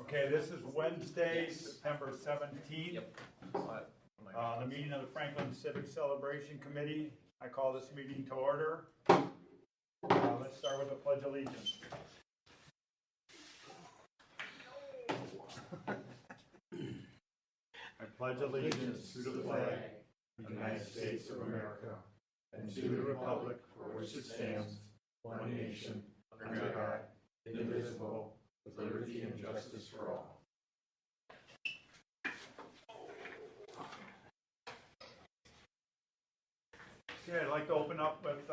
Okay, this is Wednesday, September 17th. Yep. The meeting of the Franklin Civic Celebration Committee. I call this meeting to order. Let's start with the Pledge of Allegiance. I pledge allegiance to the flag of the United States of America and to the republic for which it stands, one nation, under God, indivisible, with liberty and justice for all. Okay, I'd like to open up with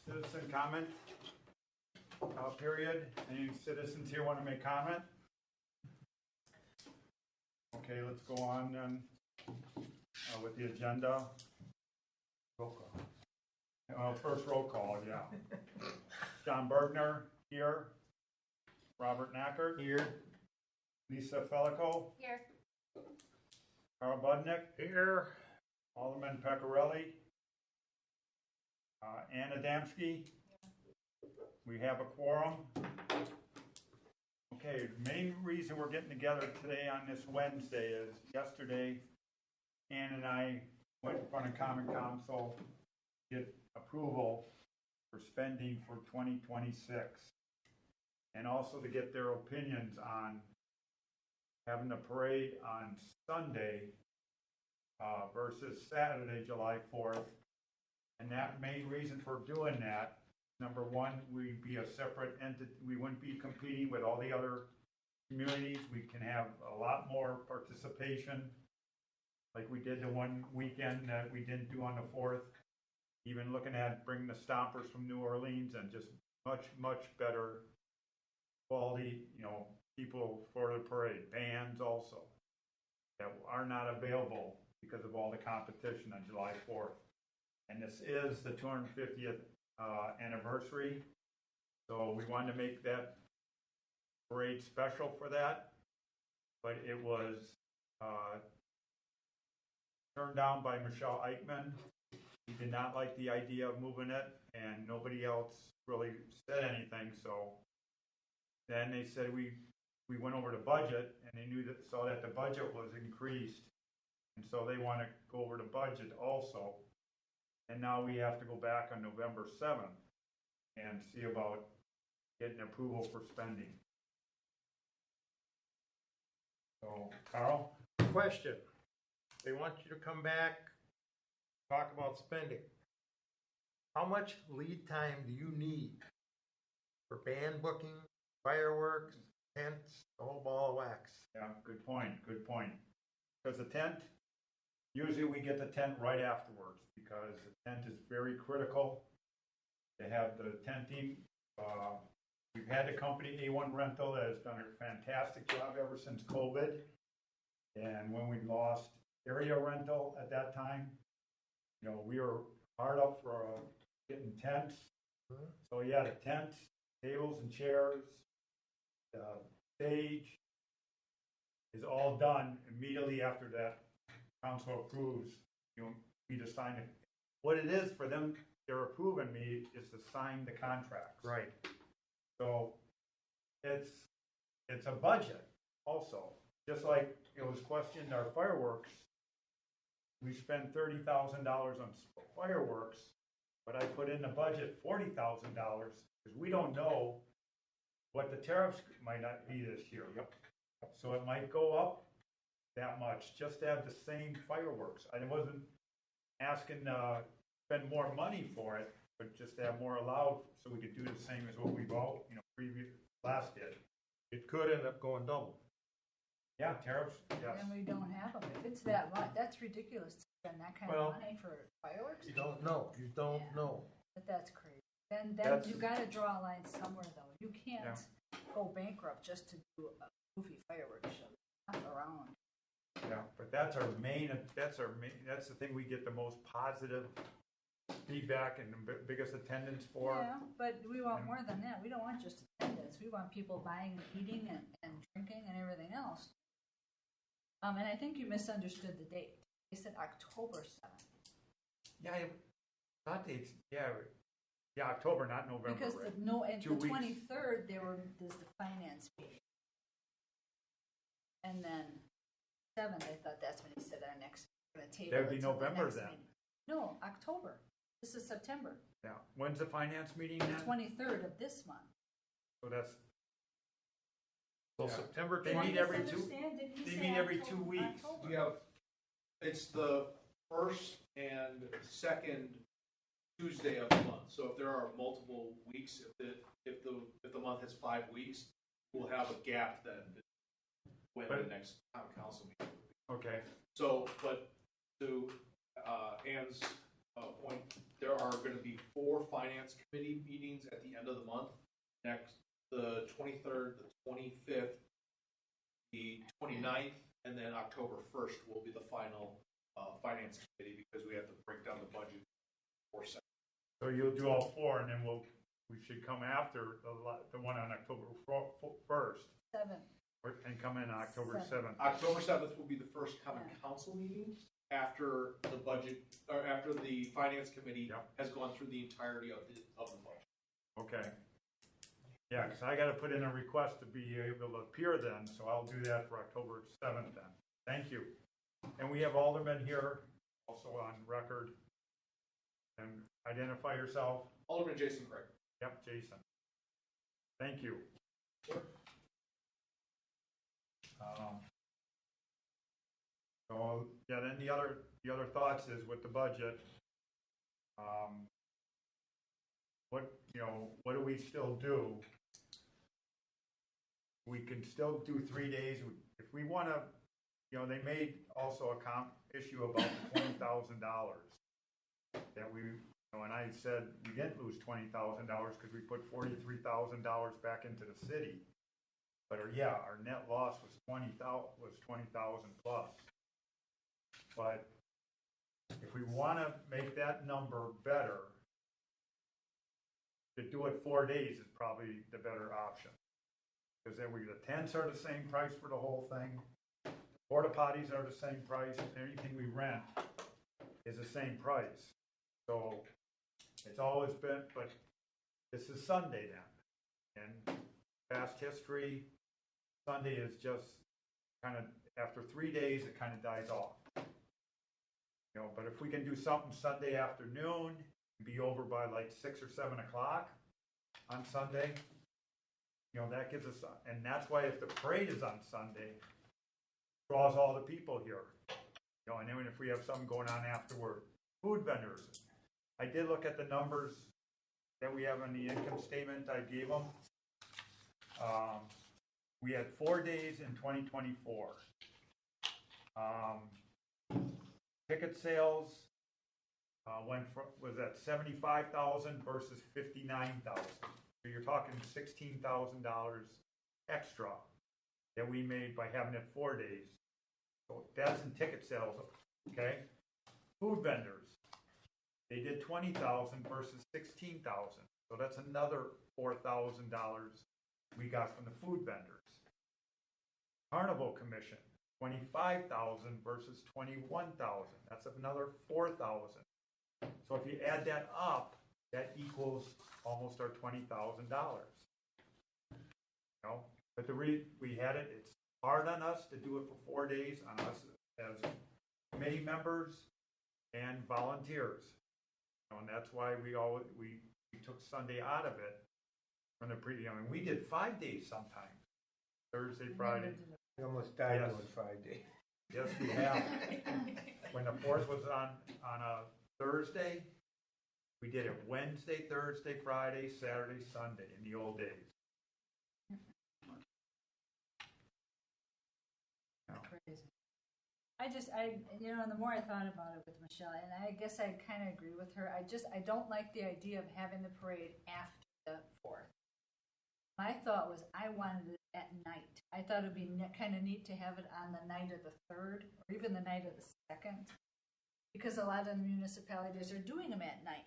citizen comment period. Any citizens here want to make comment? Okay, let's go on then with the agenda. Roll call. First roll call, yeah. John Bergner, here. Robert Knackert, here. Lisa Felico, here. Carl Budnick, here. Alderman Pecorelli, Ann Adamski. We have a quorum. Okay, the main reason we're getting together today on this Wednesday is yesterday Ann and I went in front of Common Council to get approval for spending for 2026 and also to get their opinions on having a parade on Sunday versus Saturday, July 4th. And that main reason for doing that, number one, we'd be a separate entity. We wouldn't be competing with all the other communities. We can have a lot more participation like we did the one weekend that we didn't do on the 4th. Even looking at bringing the stompers from New Orleans and just much, much better quality, people for the parade. Bands also that are not available because of all the competition on July 4th. And this is the 250th anniversary. So we wanted to make that parade special for that. But it was turned down by Michelle Eichmann. He did not like the idea of moving it, and nobody else really said anything. So then they said we went over the budget, and they saw that the budget was increased, and so they want to go over the budget also. And now we have to go back on November 7th and see about getting approval for spending. So, Carl? Question. They want you to come back, talk about spending. How much lead time do you need for band booking, fireworks, tents, the whole ball of wax? Yeah, good point. Because the tent, usually we get the tent right afterwards because the tent is very critical. They have the tenting. We've had the company A1 Rental that has done a fantastic job ever since COVID. And when we lost area rental at that time, we were hard up for getting tents. Mm-hmm. So yeah, the tents, tables and chairs, the stage is all done immediately after that council approves. Me to sign it. What it is for them, they're approving me is to sign the contracts. Right. So it's a budget also. Just like it was questioned our fireworks. We spend $30,000 on fireworks, but I put in the budget $40,000 because we don't know what the tariffs might not be this year. Yep. So it might go up that much just to have the same fireworks. I wasn't asking to spend more money for it, but just to have more allowed so we could do the same as what we bought, last did. It could end up going double. Yeah, tariffs, yes. And we don't have them. If it's that much, that's ridiculous to spend that kind of money for fireworks. You don't know. But that's crazy. Then you got to draw a line somewhere, though. You can't go bankrupt just to do a goofy fireworks show. Not around. Yeah, but that's the thing we get the most positive feedback and the biggest attendance for. Yeah, but we want more than that. We don't want just attendance. We want people buying and eating and drinking and everything else. And I think you misunderstood the date. They said October 7th. Yeah, I thought October, not November. Because right? the 23rd there's the finance meeting. And then 7th, I thought that's when he said our next, going to table. That'd be it till the November next then. meeting. No, October. This is September. Yeah, when's the finance meeting then? 23rd of this month. So that's, So Yeah. September They Did I meet every two- misunderstand? Did he they say meet every October? 2 weeks. October. You have, it's the first and second Tuesday of the month. So if there are multiple weeks, if the month has 5 weeks, we'll have a gap then when the But- next town council meeting. okay, So, but to Ann's point, there are going to be 4 finance committee meetings at the end of the month. Next, the 23rd, the 25th, the 29th, and then October 1st will be the final finance committee because we have to break down the budget for second. so you'll do all 4 and then we should come after the one on October 1st 7th. and come in October 7th. October 7th will be the first common Yeah. council meeting after the budget, or after the finance committee Yep. has gone through the entirety of the budget. Okay. Yeah, because I got to put in a request to be able to appear then, so I'll do that for October 7th then. Thank you. And we have Alderman here, also on record. And identify yourself. Alderman Jason Craig. Yep, Jason. Thank you. So, yeah, then the other thoughts is with the budget, what do we still do? We can still do 3 days. If we want to, they made also a issue about the $20,000 that we, and I said we didn't lose $20,000 because we put $43,000 back into the city. But our net loss was $20,000 plus. But if we want to make that number better, to do it 4 days is probably the better option. Because then the tents are the same price for the whole thing. Porta potties are the same price. Anything we rent is the same price. So it's always been, but this is Sunday then. And past history, Sunday is just kind of, after 3 days, it kind of dies off. But if we can do something Sunday afternoon, be over by like 6 or 7 o'clock on Sunday, that gives us, and that's why if the parade is on Sunday, draws all the people here. And then if we have something going on afterward, food vendors. I did look at the numbers that we have on the income statement I gave them. We had 4 days in 2024. Ticket sales was at 75,000 versus 59,000. So you're talking $16,000 extra that we made by having it 4 days. So that's in ticket sales, okay? Food vendors, they did 20,000 versus 16,000. So that's another $4,000 we got from the food vendors. Carnival commission, 25,000 versus 21,000. That's another 4,000. So if you add that up, that equals almost our $20,000. But we had it. It's hard on us to do it for 4 days, on us as committee members and volunteers. And that's why we took Sunday out of it from the we did 5 days sometimes. Thursday, Friday. I almost died Yes. on Friday. Yes, we have. When the 4th was on a Thursday, we did it Wednesday, Thursday, Friday, Saturday, Sunday in the old days. Crazy. And the more I thought about it with Michelle, and I guess I kind of agree with her. I don't like the idea of having the parade after the 4th. My thought was I wanted it at night. I thought it'd be kind of neat to have it on the night of the 3rd or even the night of the 2nd, because a lot of the municipalities are doing them at night,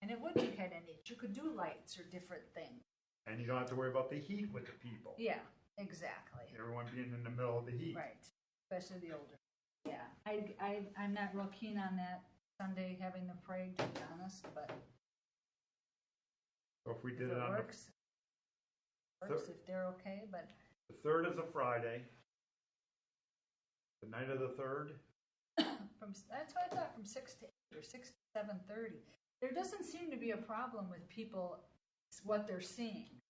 and it would be kind of neat. You could do lights or different things. And you don't have to worry about the heat with the people. Yeah, exactly. Everyone being in the middle of the heat. Right, especially the older. Yeah, I'm not real keen on that Sunday having the parade, to be honest, but So if we if did it it on works if they're okay, but the 3rd is a Friday. The night of the 3rd? That's what I thought, from 6 to 8 or 6 to 7:30. There doesn't seem to be a problem with people, what they're seeing.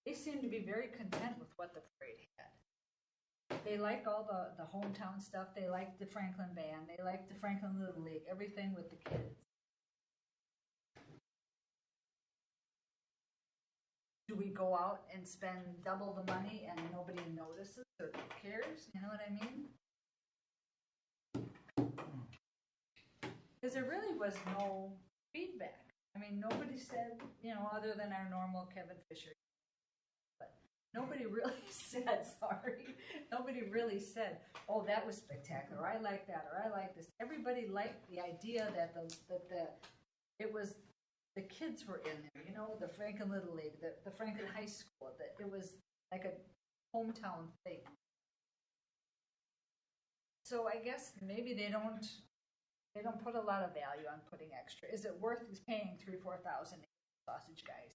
They seem to be very content with what the parade had. They like all the hometown stuff. They like the Franklin Band. They like the Franklin Little League, everything with the kids. Do we go out and spend double the money and nobody notices or cares? You know what I mean? Because there really was no feedback. I mean, nobody said, other than our normal Kevin Fisher. But nobody really said, sorry. Nobody really said, oh, that was spectacular. Or I like that. Or I like this. Everybody liked the idea that it was the kids were in there. The Franklin Little League, the Franklin High School. That it was like a hometown thing. So I guess maybe they don't put a lot of value on putting extra. Is it worth paying $3,000-4,000 sausage guys?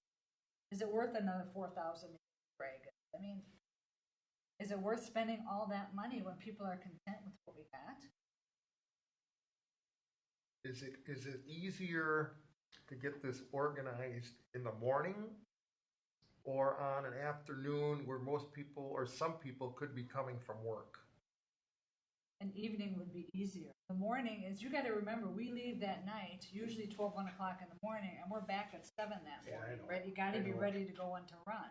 Is it worth another $4,000 Greg? I mean, is it worth spending all that money when people are content with what we got? Is it easier to get this organized in the morning or on an afternoon where most people or some people could be coming from work? An evening would be easier. The morning is, you got to remember, we leave that night, usually 12, 1 o'clock in the morning, and we're back at 7 that morning. Right? You got to be ready to go on to run.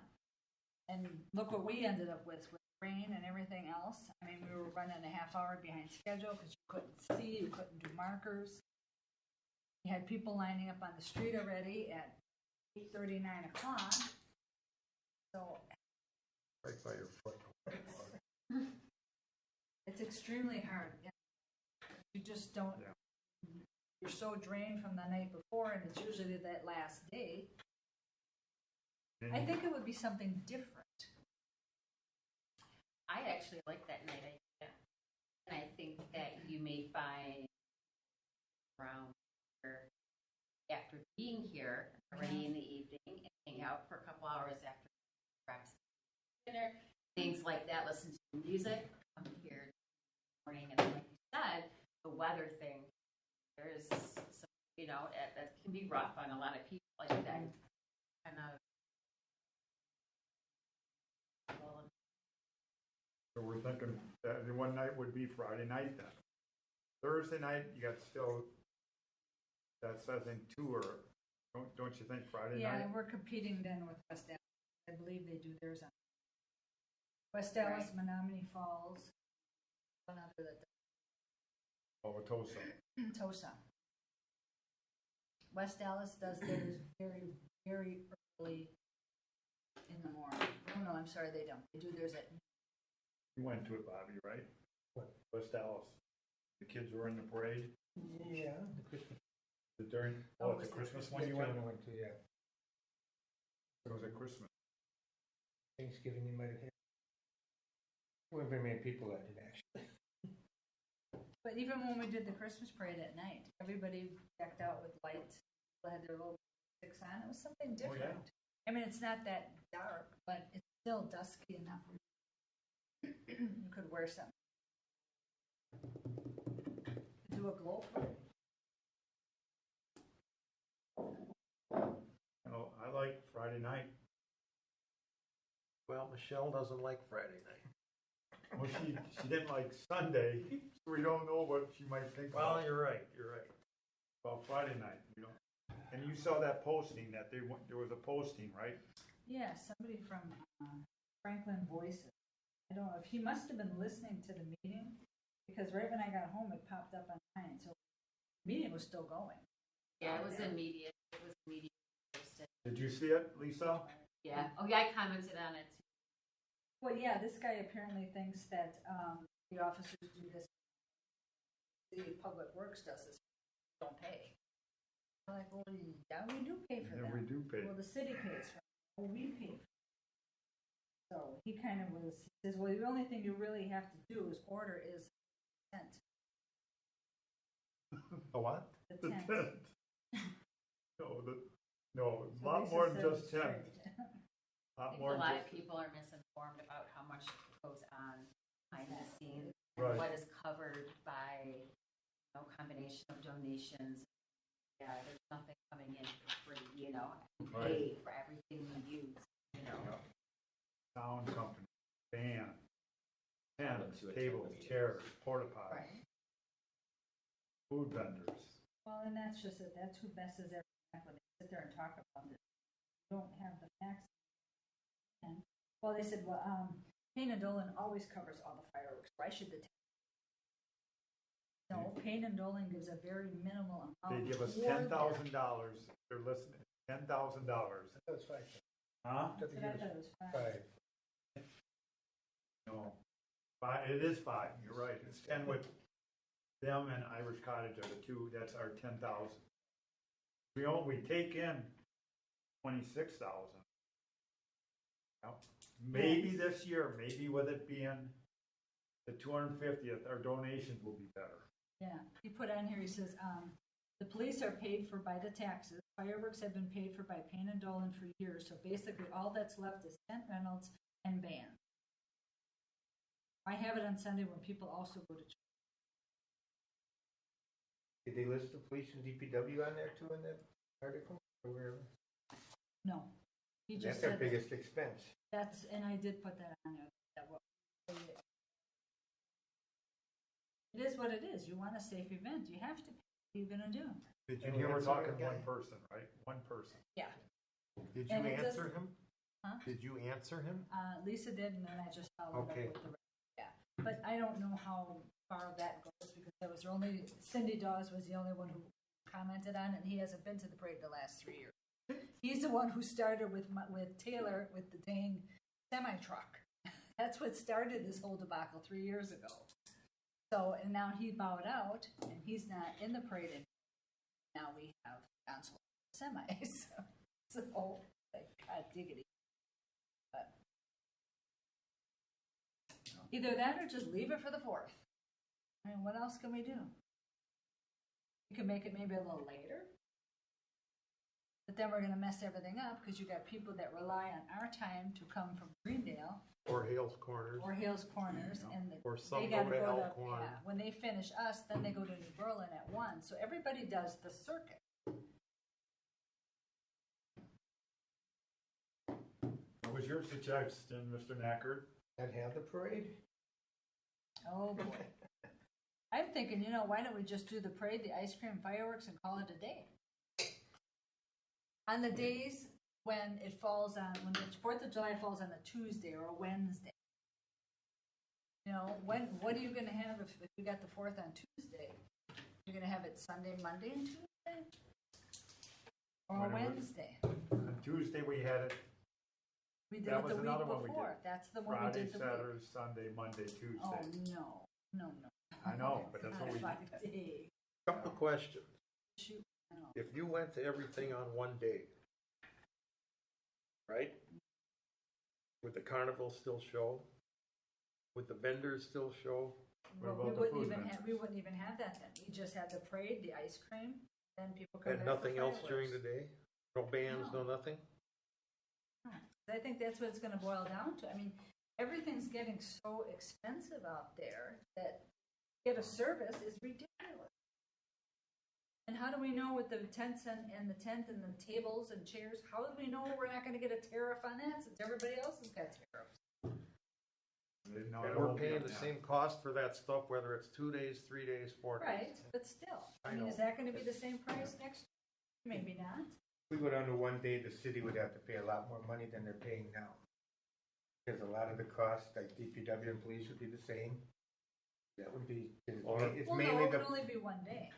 And look what we ended up with rain and everything else. I mean, we were running a half hour behind schedule because you couldn't see, you couldn't do markers. You had people lining up on the street already at 8:30, 9 o'clock. So Right by your foot. it's extremely hard. You just don't. Yeah. You're so drained from the night before, and it's usually that last day. I think it would be something different. I actually like that night idea. And I think that you may find around here after being here already in the evening and hang out for a couple hours after breakfast, dinner, things like that, listen to music, come here in the morning, and like you said, the weather thing, there's some, that can be rough on a lot of people. I think that kind of So we're thinking that the one night would be Friday night then. Thursday night, you got still, that says in tour, don't you think Friday night? Yeah, we're competing then with West Dallas. I believe they do theirs on West Dallas, Right. Menominee Falls, one other that Oh, Tosa. Tosa. West Dallas does theirs very, very early in the morning. No, I'm sorry, they don't. They do theirs at You went to it, Bobby, right? What? West Dallas. The kids were in the parade Yeah, the Christmas. during, Oh, it's was a it Christmas Christmas? one you went? I went to, yeah. It was a Christmas. Thanksgiving, you might have had. There weren't very many people that did, actually. But even when we did the Christmas parade at night, everybody decked out with lights. People had their little sticks on. It was something Oh, yeah. different. I mean, it's not that dark, but it's still dusky enough. You could wear something. Do a glow parade. I like Friday night. Well, Michelle doesn't like Friday night. Well, she didn't like Sunday, so we don't know what she might think Well, about, you're right. about Friday night. We don't. And you saw that posting that there was a posting, right? Yeah, somebody from Franklin Voices. I don't know if he must have been listening to the meeting, because right when I got home, it popped up on mine. So the meeting was still going. Yeah, it was in media. It was media posted. Did you see it, Lisa? Yeah. Oh, yeah, I commented on it too. Well, yeah, this guy apparently thinks that the officers do this. The Public Works does this. Don't pay. I'm like, well, yeah, we do pay for Yeah, them. we do pay. Well, the city pays for them. Well, we pay for them. So he kind of he says, well, the only thing you really have to do is order is tent. A what? The tent. No, a So lot Lisa more than said just it's 10. straight. I think a lot of people are misinformed about how much goes on behind the scenes. and Right. what is covered by, combination of donations. Yeah, there's nothing coming in for free, you pay for everything you use, Sound company, band, tents, To attend tables, the meetings. chairs, porta potties, Right. food vendors. Well, and that's just it, that's who messes everything up when they sit there and talk about this. You don't have the facts. And, well, they said, well, Payne and Dolan always covers all the fireworks, why should the town? No, Payne and Dolan gives a very minimal They amount. give us for them. $10,000, they're listening, $10,000. That was 5. Huh? But I thought it was fine. 5. No. It is 5, you're right, it's 10 with them and Irish Cottage are the two, that's our 10,000. We take in 26,000. Maybe this year, maybe with it being the 250th, our donations will be better. Yeah, he put on here, he says, the police are paid for by the taxes, fireworks have been paid for by Payne and Dolan for years, so basically all that's left is tent rentals and band. I have it on Sunday when people also go to church. Did they list the police and DPW on there too in that article? Or wherever? No. He just That's our said biggest expense. that's, and I did put that on there, that what. It is what it is, you want a safe event, you have to pay, what are you gonna do? Did you And hear we're answer talking that one guy? person, right? One person. Yeah. Did you And it answer doesn't- him? Huh? Did you answer him? Lisa did, and then I just followed Okay. up with the rest. Yeah, but I don't know how far that goes because there was only Cindy Dawes was the only one who commented on it, and he hasn't been to the parade the last 3 years. He's the one who started with Taylor with the dang semi truck. That's what started this whole debacle 3 years ago. So and now he bowed out, and he's not in the parade anymore. Now we have council semis. So like, God diggity. But either that or just leave it for the 4th. I mean, what else can we do? We could make it maybe a little later. But then we're going to mess everything up because you got people that rely on our time to come from Greendale Or Hales Corners? or Hales Corners, and Or some they got to go to go to, Elkhorn. yeah, when they finish us, then they go to New Berlin at 1. So everybody does the circuit. What was your suggestion, Mr. Knackert? Not have the parade? Oh boy. I'm thinking, why don't we just do the parade, the ice cream, fireworks, and call it a day? On the days when it falls on, when the 4th of July falls on a Tuesday or a Wednesday. What are you going to have if you got the 4th on Tuesday? You're going to have it Sunday, Monday, and Tuesday? Or Whatever. Wednesday? On Tuesday, we had it We did That it was the week another one we before. did. That's the one we Friday, did the week. Saturday, Sunday, Monday, Oh, Tuesday. no. I know, but that's Not what we, 5 days. Couple of questions. Shoot, no. If you went to everything on one day, right? Would the carnival still show? Would the vendors still show? What Well, about the food vendors? we wouldn't even have that then. We just had the parade, the ice cream, then people come And back nothing for else during the fireworks. day? No bands, no nothing? I think that's what it's gonna boil down to. I mean, everything's getting so expensive out there that to get a service is ridiculous. And how do we know with the tents and the tent and the tables and chairs, how do we know we're not gonna get a tariff on that since everybody else has got tariffs? no, And it we're won't be paying on the that. same cost for that stuff, whether it's 2 days, 3 days, 4 days. Right, but still, I I mean, know. is that gonna be the same price next year? Maybe not. If we go down to one day, the city would have to pay a lot more money than they're paying now. Because a lot of the costs, like DPW and police would be the same. That would be, it's Or- it's Well, no, mainly it would the, only be one day.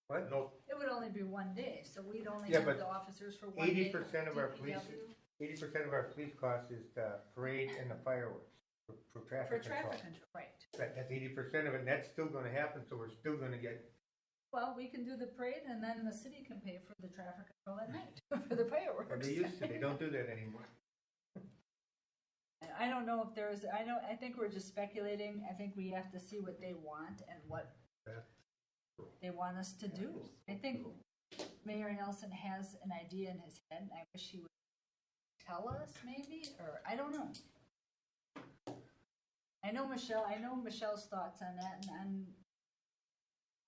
what? No, It would only be one day, so we'd only Yeah, have but the officers for one day. 80% of our police, DPW 80% of our police cost is the parade and the fireworks for For traffic control. traffic control, right. That's 80% of it, and that's still gonna happen, so we're still gonna get, Well, we can do the parade and then the city can pay for the traffic control at night, for the fireworks. well, they used to, they don't do that anymore. I don't know if there's, I think we're just speculating. I think we have to see what they want and what they want us to do. I think Mayor Nelson has an idea in his head. I wish he would tell us maybe, or I don't know. I know Michelle's thoughts on that, and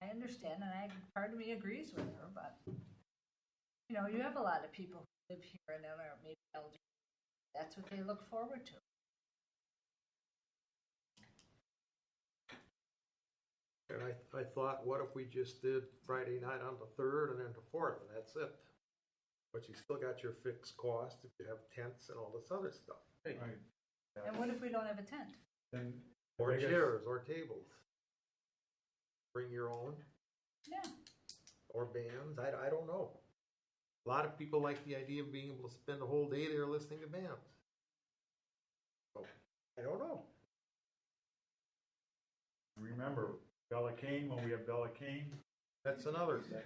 I understand, and part of me agrees with her, but, you know, you have a lot of people who live here and are maybe elderly. That's what they look forward to. And I thought, what if we just did Friday night on the 3rd and then the 4th, and that's it? But you still got your fixed cost if you have tents and all this other stuff. Right. And what if we don't have a tent? Then Or I guess- chairs, or tables. Bring your own, Yeah. or bands, I don't know. A lot of people like the idea of being able to spend a whole day there listening to bands. So, I don't know. Remember, Bella Cane, when we have Bella Cane, That's another thing.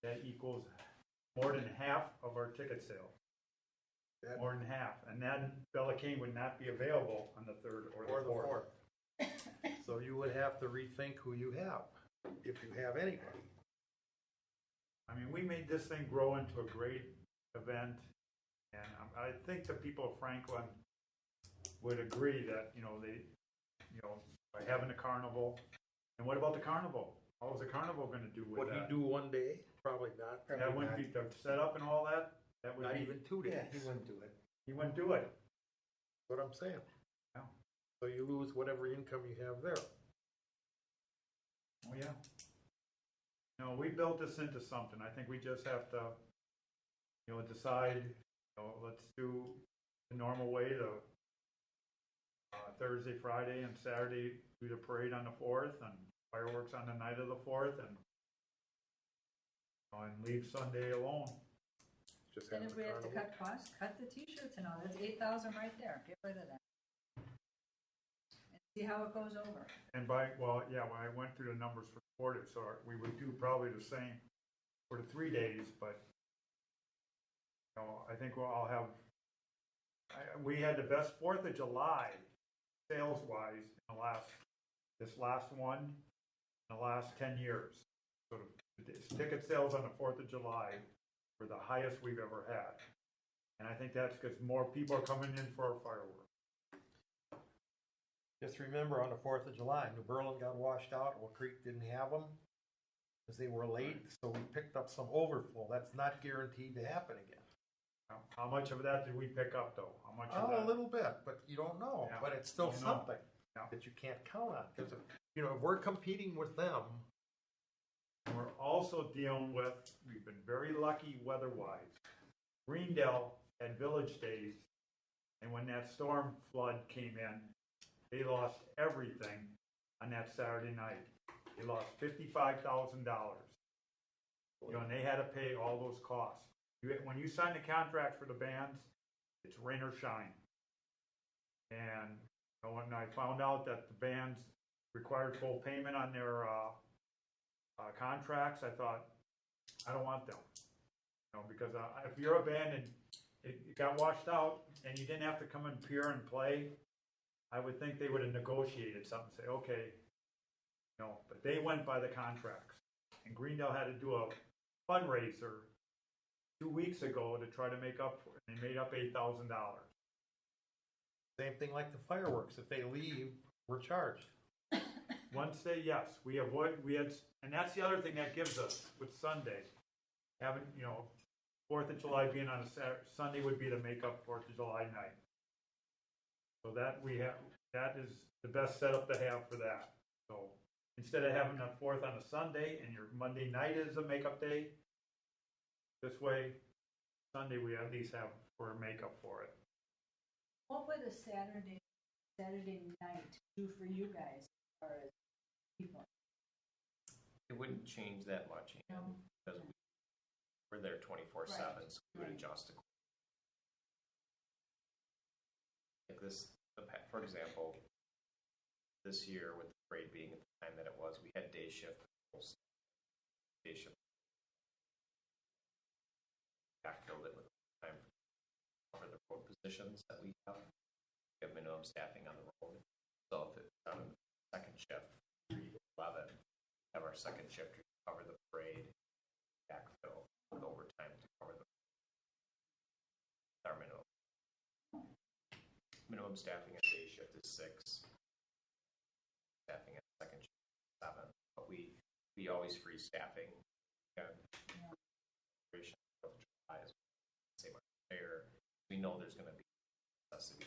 that equals more than half of our ticket sales. That- More than half. And then Bella Cane would not be available on the 3rd or Or the the 4th. 4th. So you would have to rethink who you have, if you have anybody. I mean, we made this thing grow into a great event, and I think the people of Franklin would agree that, you know, by having a carnival, and what about the carnival? What was the carnival gonna do with Would he that? do one day? Probably not. That wouldn't be, the setup and all that, that would Not be, even 2 days. Yeah, he wouldn't do it. he wouldn't do it. That's what I'm saying. Yeah. So you lose whatever income you have there. Oh, yeah. No, we built this into something. I think we just have to, you know, decide, you know, let's do the normal way, the Thursday, Friday, and Saturday, do the parade on the 4th, and fireworks on the night of the 4th, and, you know, and leave Sunday alone. Just And having if a we have to carnival. cut costs, cut the t-shirts and all, that's 8,000 right there, get rid of that. And see how it goes over. And when I went through the numbers for quarter, so we would do probably the same for the 3 days, but, you know, I think I'll have, we had the best 4th of July sales-wise in this last one, in the last 10 years. So the ticket sales on the 4th of July were the highest we've ever had. And I think that's because more people are coming in for our fireworks. Just remember, on the 4th of July, New Berlin got washed out, Oak Creek didn't have them, because they were late, so we picked up some overflow. That's not guaranteed to happen again. How much of that did we pick up, though? How much of Oh, that? a little bit, but you don't know. Yeah. But it's still Don't know. something Yeah. that you can't count on. Because, you know, if we're competing with them, And we're also dealing with, we've been very lucky weather-wise. Greendale had village days, and when that storm flood came in, they lost everything on that Saturday night. They lost $55,000. You know, and they had to pay all those costs. When you sign the contract for the bands, it's rain or shine. And, you know, when I found out that the bands required full payment on their contracts, I thought, I don't want them. You know, because if you're a band and it got washed out and you didn't have to come and appear and play, I would think they would have negotiated something, say, okay, you know, but they went by the contracts. And Greendale had to do a fundraiser 2 weeks ago to try to make up for it. They made up $8,000. same thing like the fireworks. If they leave, we're charged. Wednesday, yes, we had, and that's the other thing that gives us with Sunday. Having, you know, 4th of July being on a Saturday, Sunday would be the make-up 4th of July night. So that is the best setup to have for that. So instead of having the 4th on a Sunday and your Monday night is a make-up day, this way, Sunday we at least have for makeup for it. What would a Saturday night do for you guys as far as people? It wouldn't change that much, Ann, because we're there 24/7, so we would adjust accordingly. Like this, for example, this year with the parade being at the time that it was, we had day shift. Day shift. Backfilled it with time for the road positions that we have. We have minimum staffing on the road. So if it's on the second shift, 3 to 11, have our second shift to cover the parade, backfill with overtime to cover our minimum. Minimum staffing at day shift is 6. we always free staffing. And Celebration of 4th of July is same there. We know there's going to be necessity.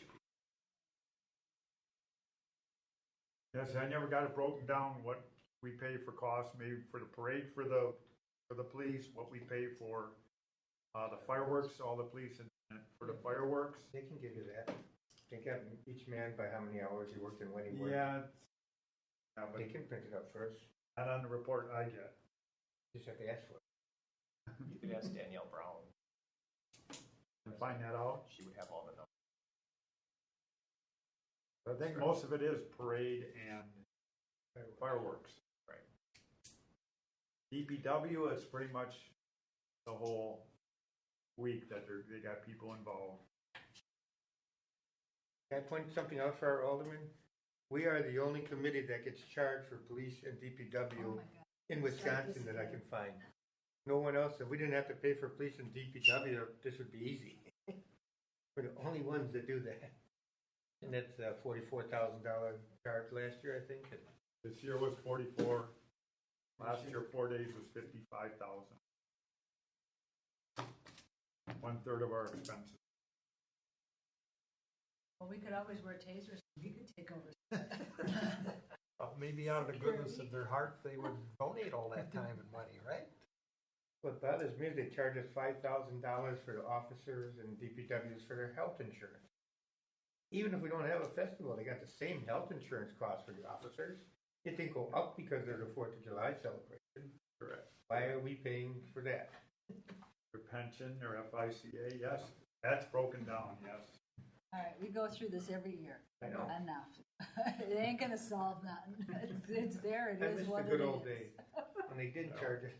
Yes, I never got it broken down what we pay for costs, maybe for the parade for the police, what we pay for the fireworks, all the police and for the fireworks. They can give you that. They got each man by how many hours he worked and when he worked. Yeah, but They can print it up first. not on the report I get. You just have to ask for it. You could ask Danielle Brown. And find that out. She would have all the numbers. I think most of it is parade and fireworks. Right. DPW is pretty much the whole week that they got people involved. Can I point something out for our aldermen? We are the only committee that gets charged for police and DPW Oh my God. in Wisconsin that I can find. No one else, if we didn't have to pay for police and DPW, this would be easy. We're the only ones that do that. And that's a $44,000 charge last year, I think. This year was 44. Last year, 4 days was 55,000. 1/3 of our expenses. Well, we could always wear tasers. We could take over. Well, maybe out of the goodness of their heart, they would donate all that time and money, right? What bothers me is they charge us $5,000 for the officers and DPWs for their health insurance. Even if we don't have a festival, they got the same health insurance costs for the officers. It didn't go up because they're the 4th of July celebration. Correct. Why are we paying for that? Their pension, their FICA, yes. That's broken down, yes. All right, we go through this every year. I know. Enough. It ain't gonna solve nothing. It's there. It I is miss what the it good old is. days when they didn't charge us.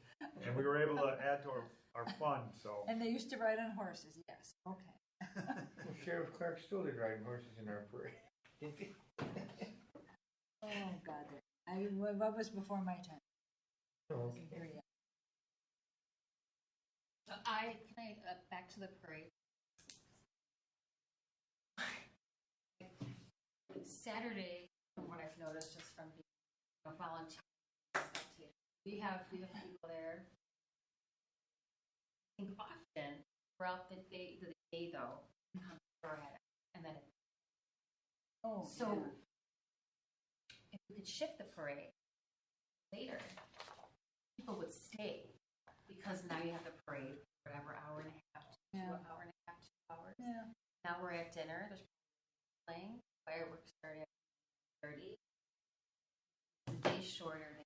And we were able to add to our fund, so. And they used to ride on horses. Yes. Okay. Well, Sheriff Clark still did riding horses in our parade. Didn't he? Oh God. What was before my time? Oh, Wasn't here yet. Back to the parade. Saturday, from what I've noticed just from being volunteer, spectator, we have people there. I think often throughout the day though, come ahead, and then Oh. so yeah. if we could shift the parade later, people would stay because now you have the parade, whatever, hour and a half, to Yeah. an hour and a half, 2 hours. Yeah. Now we're at dinner. There's playing. Fireworks start at 30. The day's shorter.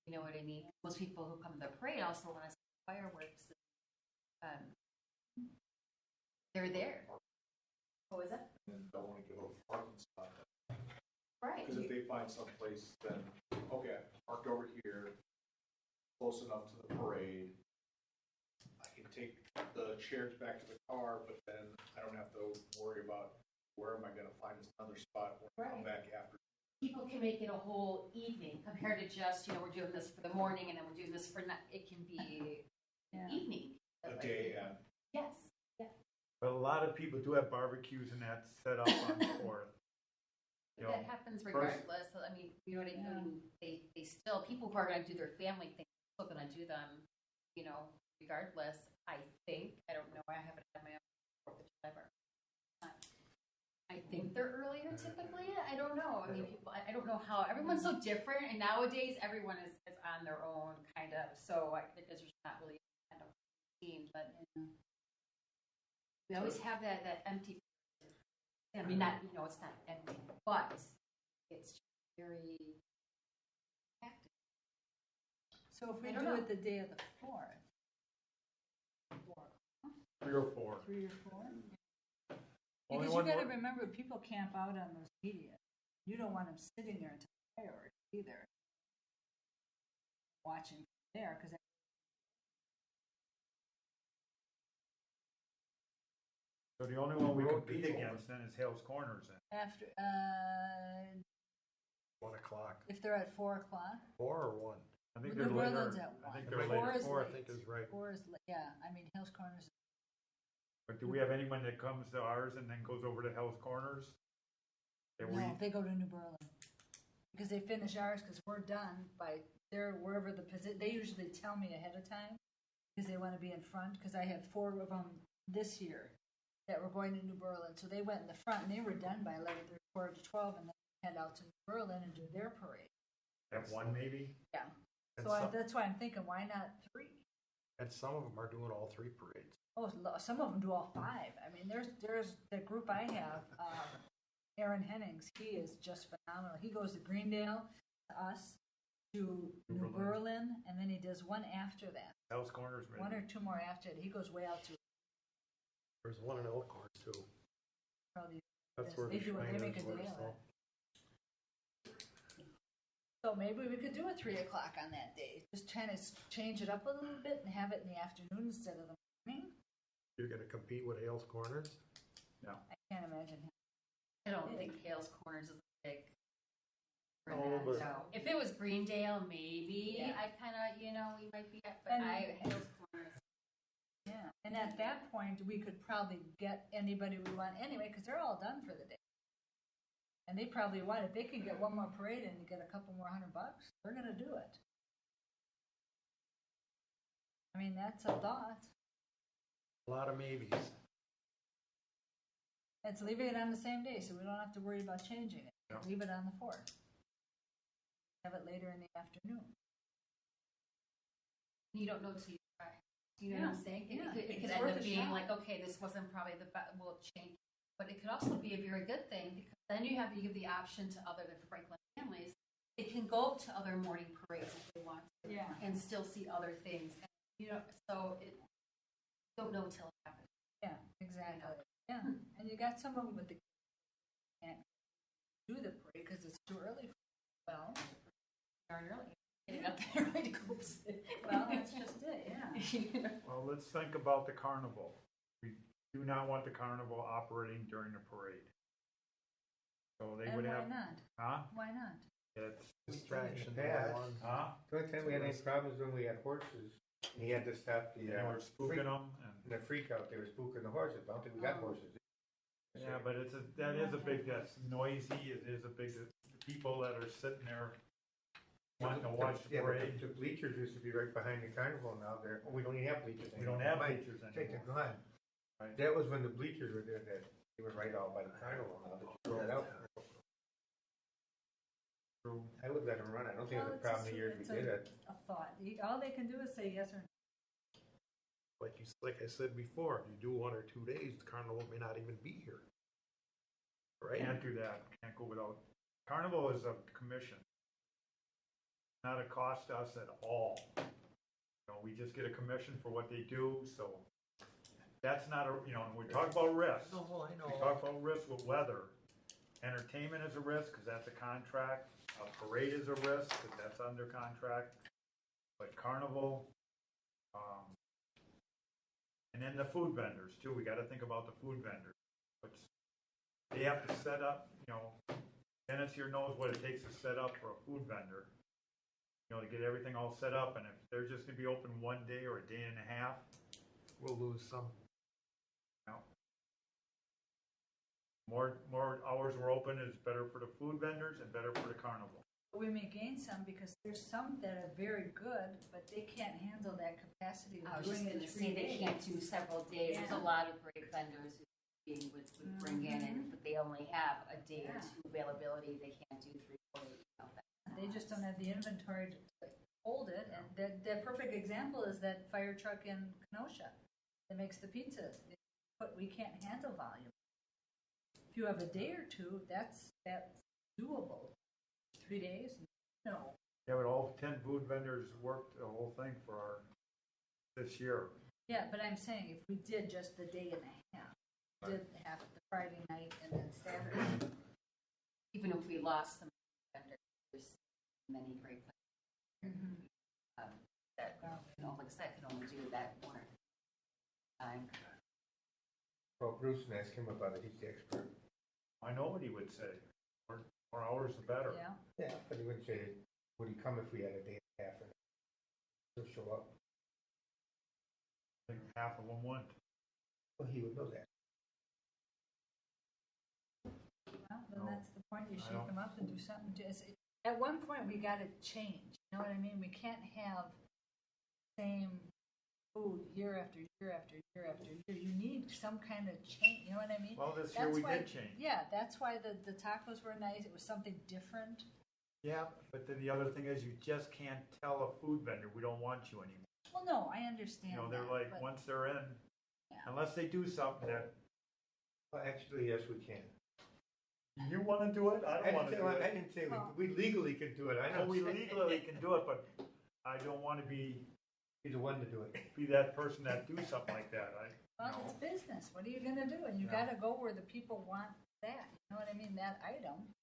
You know what I mean? Most people who come to the parade also want to see fireworks. They're there. What was that? And don't want to give a parking spot. Right. Because if they find someplace, then, okay, parked over here, close enough to the parade. I can take the chairs back to the car, but then I don't have to worry about where am I going to find another spot when I come back after. People can make it a whole evening compared to just, we're doing this for the morning and then we're doing this for night. It can be Yeah. evening. A day, and Yes. But a lot of people do have barbecues and that's set up on the 4th. You know, That happens regardless. I mean, you know what I mean? They still, people who are going to do their family things, are still going to do them, regardless. I think, I don't know, I haven't had my own 4th of July bar. I think they're earlier typically. I don't know. I mean, people, I don't know how, everyone's so different, and nowadays everyone is on their own kind of, so there's not really kind of routine, but we always have that empty. I mean, not, it's not empty, but it's very active. So if we I do don't know. it the day of the 4th, 3 or 4. 3 or 4. Only Because you one got to more- remember, people camp out on those media. You don't want them sitting there until fireworks either, watching from there because. So the only one we Road compete control. against then is Hales Corners then. After, 1 o'clock. if they're at 4 o'clock, 4 or 1? I think New they're later. Orleans at I think 1. they're 4 later. is 4, I late. think is right. 4 is late. Yeah, I mean, Hill's Corners. But do we have anyone that comes to ours and then goes over to Hales Corners? That we, No, they go to New Berlin. because they finish ours, because we're done by their, wherever the position, they usually tell me ahead of time, because they want to be in front, because I had 4 of them this year that were going to New Berlin, so they went in the front, and they were done by 11:30, quarter to 12, and then head out to New Berlin and do their parade. Have one maybe? Yeah. And So some, that's why I'm thinking, why not 3? and some of them are doing all 3 parades. Oh, some of them do all 5. I mean, there's the group I have, Aaron Hennings. He is just phenomenal. He goes to Greendale, to us, to New Berlin, and then he does one after that. House Corners, maybe. 1 or 2 more after it. He goes way out to There's one in Elkhorn too. probably. That's where They the do it. shrine They make is. a where day it's of all- it. So maybe we could do a 3 o'clock on that day. Just kind of change it up a little bit and have it in the afternoon instead of the morning. You're gonna compete with Hales Corners? I can't imagine him. I don't think Hales Corners is big. For Oh, that, but- so if it was Greendale, maybe Yeah. I kind of, we might be at, but And- Hales Corners. Yeah, and at that point, we could probably get anybody we want anyway, because they're all done for the day. And they probably want, if they can get one more parade and get a couple more $100, they're gonna do it. I mean, that's a thought. A lot of maybes. It's leaving it on the same day, so we don't have to worry about changing it. Yeah. Leave it on the 4th. Have it later in the afternoon. You don't know till you try. You know what I'm saying? Yeah. It could It's end worth up a being shot. like, okay, this wasn't probably the best, we'll change. But it could also be a very good thing, because then you give the option to other Franklin families. They can go to other morning parades if they want to, Yeah. and still see other things. So you don't know till it happens. Yeah, exactly. Yeah, and you got some of them with the can't do the parade because it's too early. Well, Darn early. Getting up there ready to go sit. well, that's just it. Yeah. Well, let's think about the carnival. We do not want the carnival operating during the parade. So they And would why have, not? huh? Why not? It's, Distraction. Yeah. number one. huh? The only time we had any problems when we had horses, and he had to stop the, They were spooking them the freak out, they were spooking the horses, I don't think we got horses. Yeah, but that is a big, that's noisy, it is a big, people that are sitting there wanting to watch the Yeah, but parade. the bleachers used to be right behind the carnival now, we don't even have bleachers We anymore. don't have Mike, bleachers take it, anymore. go on. Right. That was when the bleachers were there, that they were right out by the carnival now, that you throw that out. True. I would let them run, I don't think it was a problem the years we did it. A thought. All they can do is say yes or no. Like I said before, if you do 1 or 2 days, the carnival may not even be here. Right? Can't do that, can't go without, carnival is a commission. Not a cost to us at all. We just get a commission for what they do, so that's not we talk about risk. No, I know. We talk about risk with weather. Entertainment is a risk because that's a contract. A parade is a risk because that's under contract. But carnival, and then the food vendors too. We got to think about the food vendors. They have to set up. Dennis here knows what it takes to set up for a food vendor. To get everything all set up, and if they're just going to be open 1 day or a day and a half, We'll lose some. More hours we're open is better for the food vendors and better for the carnival. We may gain some because there's some that are very good, but they can't handle that capacity I of was just doing going it to 3 say they days. can't do several days. There's a Yeah. lot of great vendors who would bring in, but they only have a day or Yeah. 2 availability. They can't do 3 or 4 days. They just don't have the inventory to hold it. And the perfect example is that fire truck in Kenosha that makes the pizzas. But we can't handle volume. If you have a day or 2, that's doable. 3 days? No. Yeah, but all 10 food vendors worked the whole thing for this year. Yeah, but I'm saying if we did just the day and a half, did have the Friday night and then Saturday. Even if we lost some vendors, there's many great vendors that, like I said, can only do that 1 or 2 time. Well, Bruce and asked him about it, he's the expert. I know what he would say. More hours, the better. Yeah. Yeah, but he wouldn't say, would he come if we had a day and a half, and he'll show up. I think half of them wouldn't. Well, he would know that. Well, then No. that's the point. You I shake don't- them up and do something. At one point, we gotta change, you know what I mean? We can't have same food year after year after year after year. You need some kind of change, you know what I mean? Well, this year That's we why- did change. Yeah, that's why the tacos were nice, it was something different. Yeah, but then the other thing is you just can't tell a food vendor, we don't want you anymore. Well, no, I understand You know, they're that, like, but- once they're in, Yeah. unless they do something that, Well, actually, yes, we can. you wanna do it, I don't wanna do I it. didn't say Well- we legally could do it, I know. Oh, we legally can do it, but I don't wanna be He's the one to do it. that person that do something like that, Well, it's business, what are you gonna do? And you Yeah. gotta go where the people want that, you know what I mean, that item.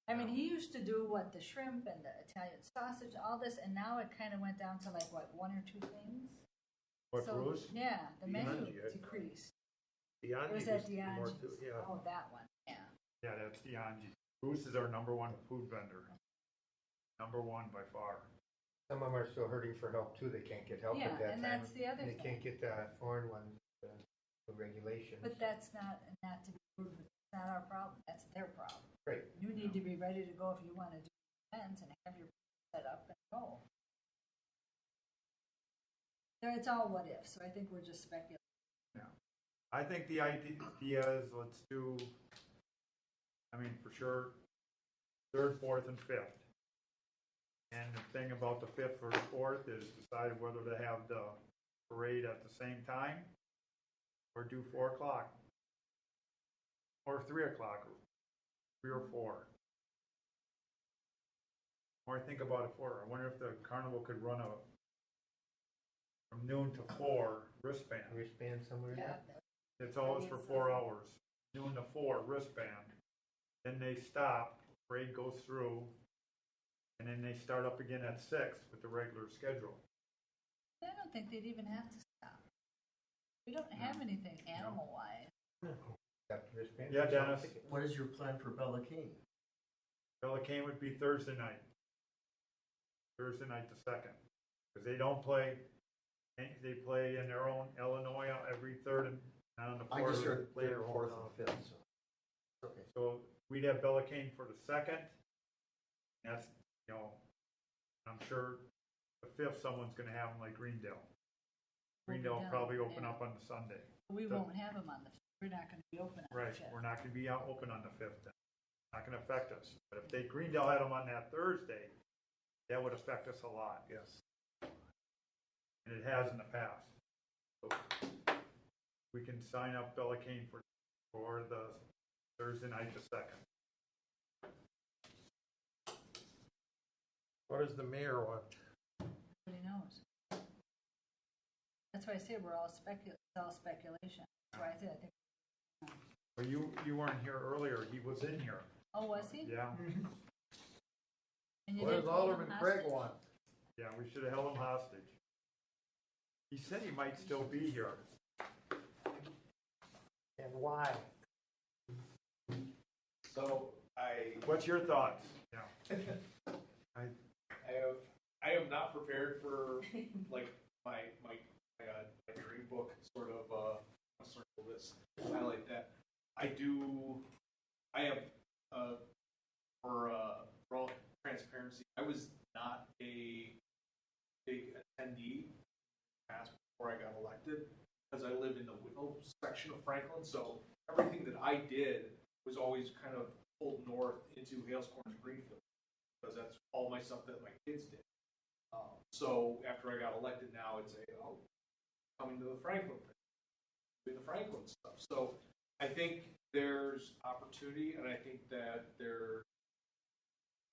I mean, he used to do what, the shrimp and the Italian sausage, all this, and now it kinda went down to like, what, one or two things? What, So, Bruce? Yeah, the menu Bianchi, decreased. Bianchi It was at was more Diange's. too- yeah. Oh, that one, yeah. Yeah, that's the Angie. Bruce is our number one food vendor. Number one by far. Some of them are still hurting for help too, they can't get help Yeah, at that and time. that's the other And they thing. can't get the foreign ones, the regulations. But that's not to be rude, but it's not our problem, that's their problem. Right. You need to be ready to go if you wanna do events and have your set up and go. So it's all what if, so I think we're just speculating. I think the idea is let's do, I mean, for sure, third, fourth, and fifth. And the thing about the fifth or the fourth is decide whether to have the parade at the same time or do 4 o'clock or 3 o'clock, 3 or 4. The more I think about it, 4. I wonder if the carnival could run from noon to 4 wristband. Wristband somewhere. Yeah. It's always for 4 hours, noon to 4 wristband. Then they stop, parade goes through, and then they start up again at 6 with the regular schedule. I don't think they'd even have to stop. We don't have anything animal-wise. Got the wristband. Yeah, Dennis. What is your plan for Bella King? Bella Cane would be Thursday night. Thursday night the 2nd. Because they don't play, they play in their own Illinois every third and on the I fourth. just they heard play third, their fourth, own. and fifth, so. Okay. So we'd have Bella Cane for the 2nd. That's, you know, I'm sure the 5th someone's going to have them like Greendale. Greendale will done, probably open yeah. up on the Sunday. We won't have them on the, we're not gonna be open on the Right, fifth. we're not going to be out open on the 5th then. Not going to affect us. But if they, Greendale had them on that Thursday, that would affect us a lot. Yes. And it has in the past. So we can sign up Bella Cane for the Thursday night the 2nd. What does the mayor want? Nobody knows. That's why I say we're all it's all speculation. That's why I said, I think, Well, you weren't here earlier. He was in here. oh, was he? Yeah, And you What didn't does hold him Alderman Craig hostage? want? yeah, we should have held him hostage. He said he might still be here. And why? So What's your thoughts? Yeah. I am not prepared for like my dream book sort of circle this highlight that. I have for all transparency, I was not a big attendee past before I got elected because I live in the Whitnall section of Franklin, so everything that I did was always kind of pulled north into Hales Corners, Greenfield, because that's all my stuff that my kids did. So after I got elected, now it's coming to the Franklin thing, doing the Franklin stuff. So I think there's opportunity, and I think that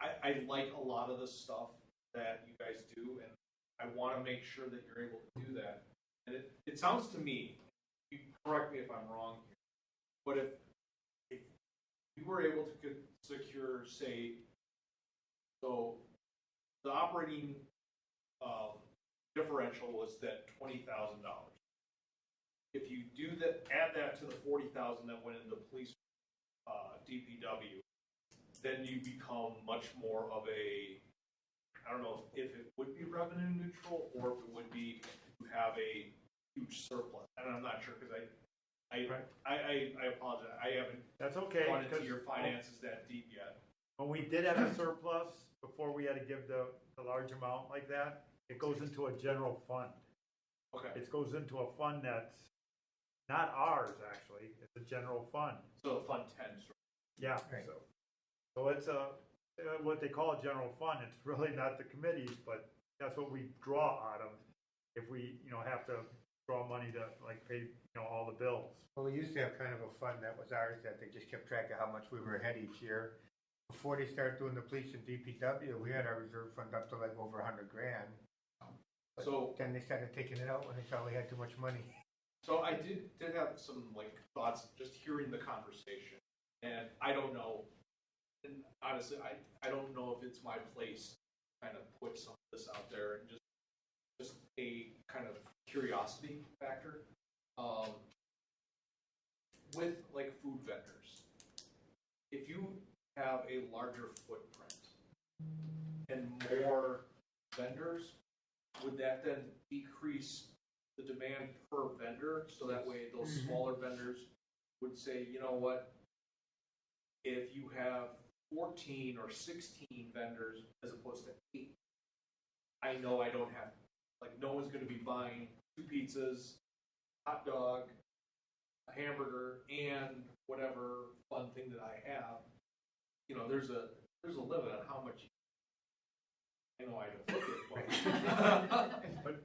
I like a lot of the stuff that you guys do, and I want to make sure that you're able to do that. And it sounds to me, you correct me if I'm wrong here, but if you were able to secure, say, so the operating differential was that $20,000. If you do that, add that to the $40,000 that went into police DPW, then you become much more of a, I don't know if it would be revenue neutral or if it would be to have a huge surplus. And I'm not sure because I apologize. I haven't That's okay. gone into because your finances that deep yet. when we did have a surplus, before we had to give the large amount like that, it goes into a general fund. Okay, It goes into a fund that's not ours, actually, it's a general fund. so Fund 10, Yeah, Right. so it's what they call a general fund, it's really not the committees, but that's what we draw out of if we, have to draw money to like pay, all the bills. Well, we used to have kind of a fund that was ours that they just kept track of how much we were ahead each year. Before they started doing the police and DPW, we had our reserve fund up to like over $100,000. But So- then they started taking it out when they saw we had too much money. So I did have some like thoughts just hearing the conversation, and I don't know, and honestly, I don't know if it's my place to kind of put some of this out there and just a kind of curiosity factor. With like food vendors, if you have a larger footprint and more vendors, would that then decrease the demand per vendor? So that way those smaller vendors would say, you know what, if you have 14 or 16 vendors as opposed to 8, I know I don't have, like no one's going to be buying 2 pizzas, hot dog, a hamburger, and whatever fun thing that I have. There's a limit on how much. I know I don't think it,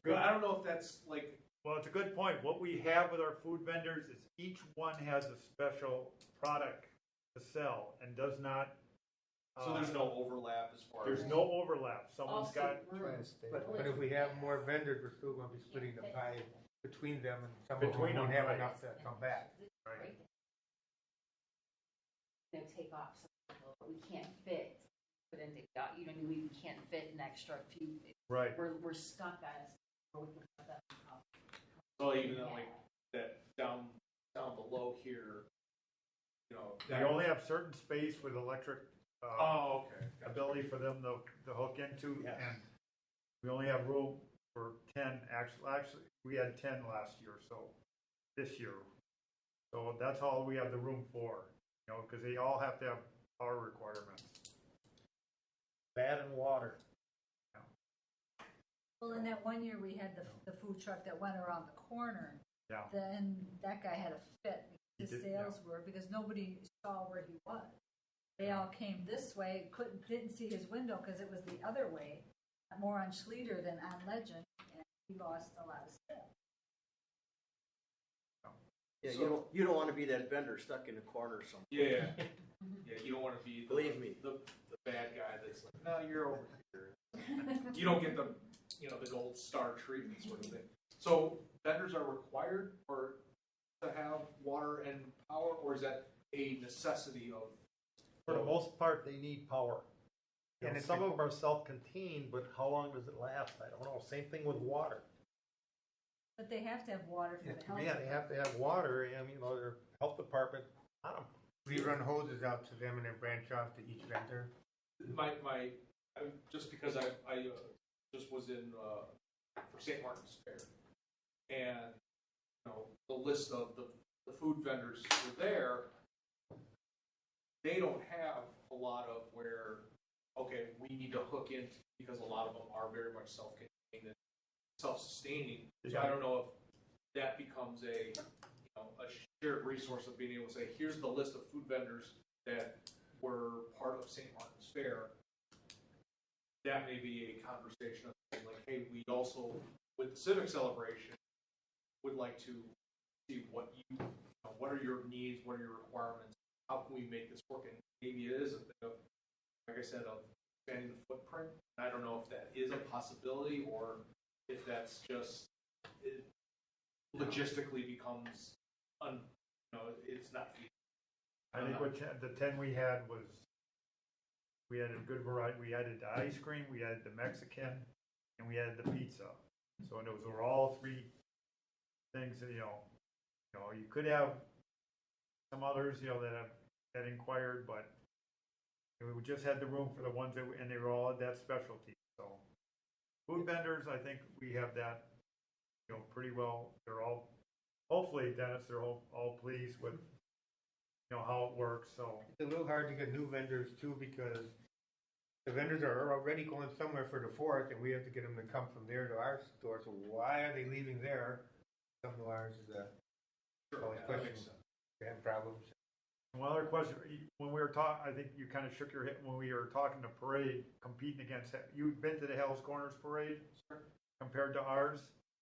but I don't know if that's like. Well, it's a good point. What we have with our food vendors is each one has a special product to sell and does not. So there's no overlap as far as. There's no overlap. Someone's Also, got, But if we have more vendors, we're still gonna be splitting the pie between them, and some of them Between won't them, have right. enough to come back. right. Take off some people, but we can't fit, put into, we can't fit an extra few, Right. we're stuck on it. Or we can put that up. So even like that down below here, We only have certain space with electric Oh, okay. ability for them to hook into, Yes. and we only have room for 10. Actually, we had 10 last year, so this year. So that's all we have the room for, because they all have to have power requirements. Bad and water. Well, in that one year, we had the food truck that went around the corner. Yeah. Then that guy had a fit. He His did, sales were, because nobody saw where he was. They all came this way, didn't see his window because it was the other way, more on Schleter than on Legend, and he lost a lot of sales. Yeah, So- you don't want to be that vendor stuck in a corner somewhere. Yeah. Yeah, you don't want to be Believe me. the bad guy that's like, no, you're over here. You don't get the the gold star treatment sort of thing. So vendors are required to have water and power, or is that a necessity of? For the most part, they need power. And if Some they- of them are self-contained, but how long does it last? I don't know. Same thing with water. But they have to have water for the health. Yeah, they have to have water, and, their health department on them. We run hoses out to them and then branch off to each vendor. Just because I just was in for St. Martin's Fair, and the list of the food vendors were there. They don't have a lot of where we need to hook in, because a lot of them are very much self-contained and self-sustaining. So I don't know if that becomes a shared resource of being able to say, here's the list of food vendors that were part of St. Martin's Fair. That may be a conversation of like, hey, we also, with the Civic celebration, would like to see what are your needs, what are your requirements, how can we make this work? And maybe it is a bit of, like I said, of expanding the footprint. I don't know if that is a possibility or if that's just it logistically becomes it's not feasible. I think the 10 we had was, we had a good variety. We added the ice cream, we added the Mexican, and we added the pizza. So those were all 3 things that, you could have some others, that inquired, but we just had the room for the ones and they were all at that specialty. So food vendors, I think we have that, pretty well. They're all, hopefully, Dennis, they're all pleased with, how it works, so. It's a little hard to get new vendors too, because the vendors are already going somewhere for the 4th, and we have to get them to come from there to our store, so why are they leaving there? Come to ours is always that question. makes sense. They have problems. One other question, when we were talking, I think you kind of shook your head when we were talking to parade, competing against, you've been to the Hell's Corners parade? Sure. Compared to ours?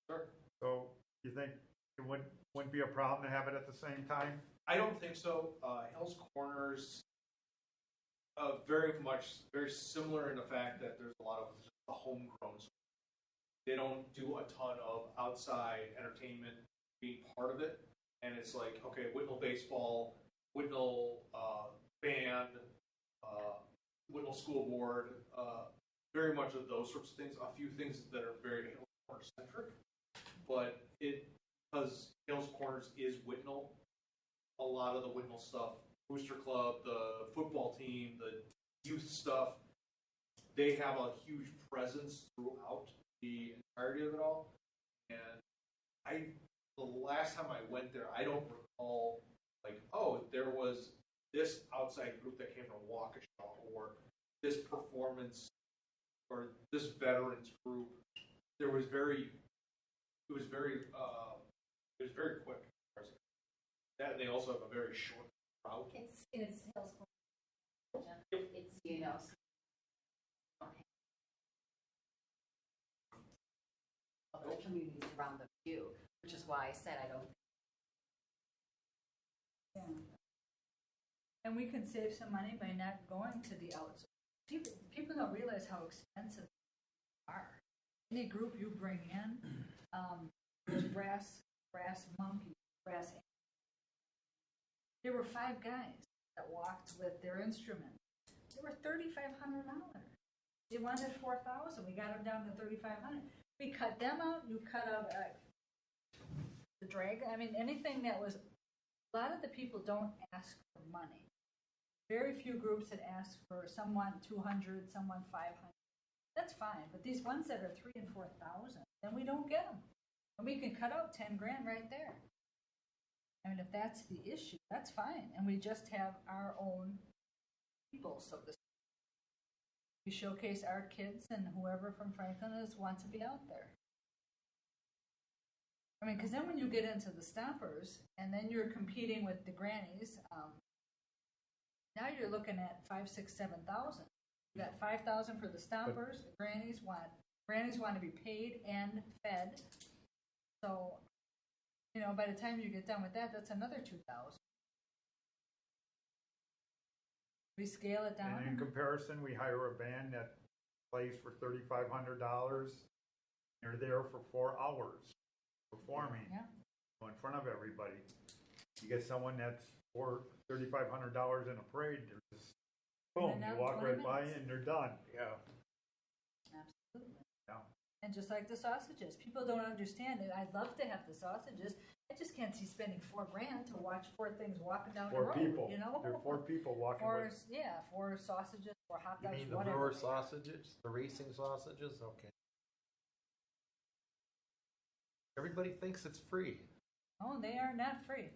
Sure. So you think it wouldn't be a problem to have it at the same time? I don't think so. Hell's Corners, very similar in the fact that there's a lot of just the homegrown. They don't do a ton of outside entertainment being part of it, and it's like, okay, Whitnall baseball, Whitnall band, Whitnall school board, very much of those sorts of things. A few things that are very Hell's Corners centric, but because Hell's Corners is Whitnall, a lot of the Whitnall stuff, Booster Club, the football team, the youth stuff, they have a huge presence throughout the entirety of it all. And the last time I went there, I don't recall like, oh, there was this outside group that came from Waukesha, or this performance, or this veterans group. It was very quick. That, and they also have a very short route. It's Hill's Corners. It's, other communities around them too, which is why I said I don't. Yeah. And we can save some money by not going to the outside. People don't realize how expensive they are. Any group you bring in, those brass monkeys, brass. There were 5 guys that walked with their instruments. They were $3,500. They wanted $4,000. We got them down to $3,500. We cut them out. You cut out the drag. I mean, anything that was. A lot of the people don't ask for money. Very few groups that ask for someone 200, someone 500. That's fine. But these ones that are 3,000 and 4,000, then we don't get them. And we can cut out 10 grand right there. I mean, if that's the issue, that's fine. And we just have our own people, so to speak. We showcase our kids and whoever from Franklin wants to be out there. I mean, because then when you get into the stompers, and then you're competing with the grannies, now you're looking at 5, 6, 7,000. You got 5,000 for the stompers. The grannies want to be paid and fed. So, by the time you get done with that, that's another 2,000. We scale it down. And in comparison, we hire a band that plays for $3,500. They're there for 4 hours performing in front of everybody. You get someone that's for $3,500 in a parade, they're just boom, you walk right by and they're done. Yeah. Absolutely. Yeah. And just like the sausages, people don't understand it. I'd love to have the sausages. I just can't see spending $4 grand to watch 4 things walking down the 4 road. people. There are 4 people walking. 4 sausages, 4 hot You dogs, mean the whatever. brewer sausages, the racing sausages? Okay. Everybody thinks it's free. Oh, they are not free.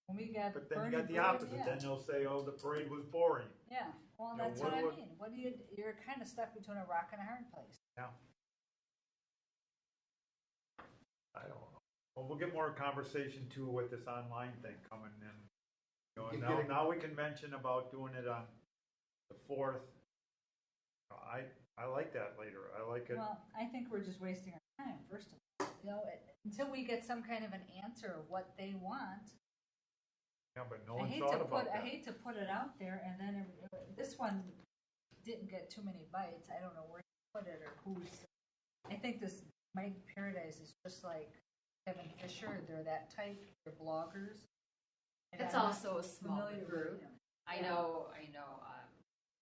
When we got But then you Bernie got the Bread, opposite. yeah. Then they'll say, "Oh, the parade was boring." Yeah, well, You know, that's what what I would- mean. What do you're kind of stuck between a rock and a hard place. Yeah. I don't know. Well, we'll get more conversation too with this online thing coming in. You Now, get a- now we can mention about doing it on the 4th. I like that later. I like it. Well, I think we're just wasting our time, first of all. Until we get some kind of an answer of what they want. Yeah, but no I one hate thought to about put that. I hate to put it out there, and then this one didn't get too many bites. I don't know where to put it or who's. I think this Mike Paradise is just like Kevin Fisher. They're that type. They're bloggers. And It's I'm not also a small familiar with group. them. I know.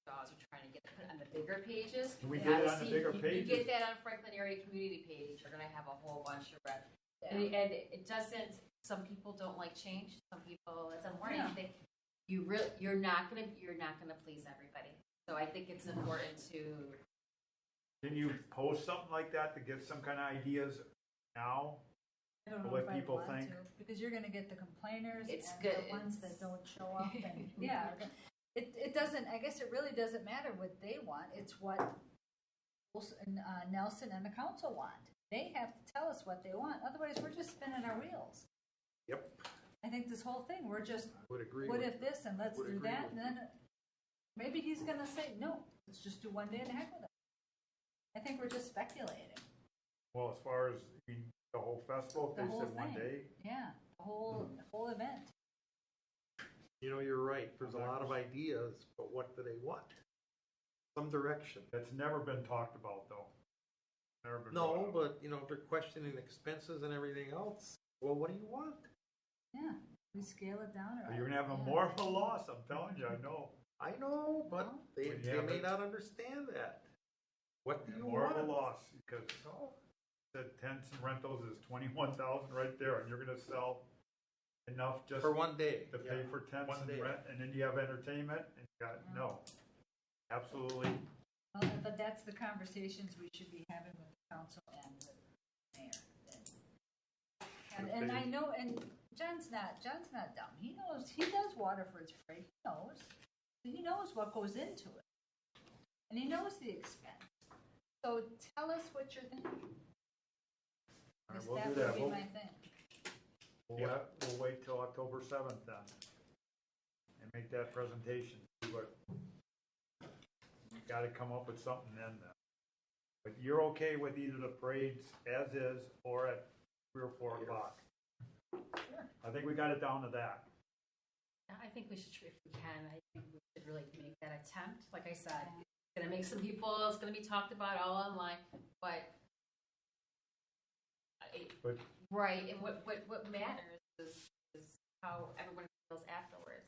Dogs are trying to get it put on the bigger pages. Can we And get it on the obviously, bigger You pages? get that on Franklin Area Community page. You're going to have a whole bunch of red. Yeah. And it doesn't. Some people don't like change. Some people, it's unwarranted. Yeah. I think you're not gonna please everybody. So I think it's important to. Can you post something like that to get some kind of ideas now? I don't know what if I people want think. to, because you're gonna get the complainers It's and good. the ones that don't show up, and, yeah. It doesn't, I guess it really doesn't matter what they want, it's what Nelson and the council want. They have to tell us what they want, otherwise we're just spinning our wheels. Yep, I think this whole thing, we're just, would agree what with if this, and let's would do agree that, with and then maybe he's gonna say, no, let's just do one day and heck with it. I think we're just speculating. Well, as far as, I mean, the whole festival, if The they whole said one thing. day, Yeah, the whole event. You know, you're right, there's a lot of ideas, but what do they want? Some direction. that's never been talked about though. Never been No, brought up. but, you know, if they're questioning expenses and everything else, well, what do you want? Yeah, we scale it down. Or You're gonna have a yeah. more of a loss, I'm telling you, I know. I know, but they, When you they have may it- not understand that. What do you More of a want? loss, because the tents and rentals is 21,000 right there, and you're gonna sell enough just For one day. to pay yeah. for tents One and day. rent, and then you have entertainment, and you got, no. Absolutely, Well, but that's the conversations we should be having with the council and with the mayor. And I know, and John's not dumb. He knows, he does Waterford's parade. He knows what goes into it. And he knows the expense. So tell us what you're thinking. All right, Because we'll that do would that. be We'll- my thing. we'll wait till October 7th then, and make that presentation, see what, you gotta come up with something then. But you're okay with either the parades as is, or at 3 or 4 o'clock? I think we got it down to that. I think we should, if we can, I think we should really make that attempt. Like I said, it's gonna make some people, it's gonna be talked about all online, but. But- Right, and what matters is how everyone feels afterwards.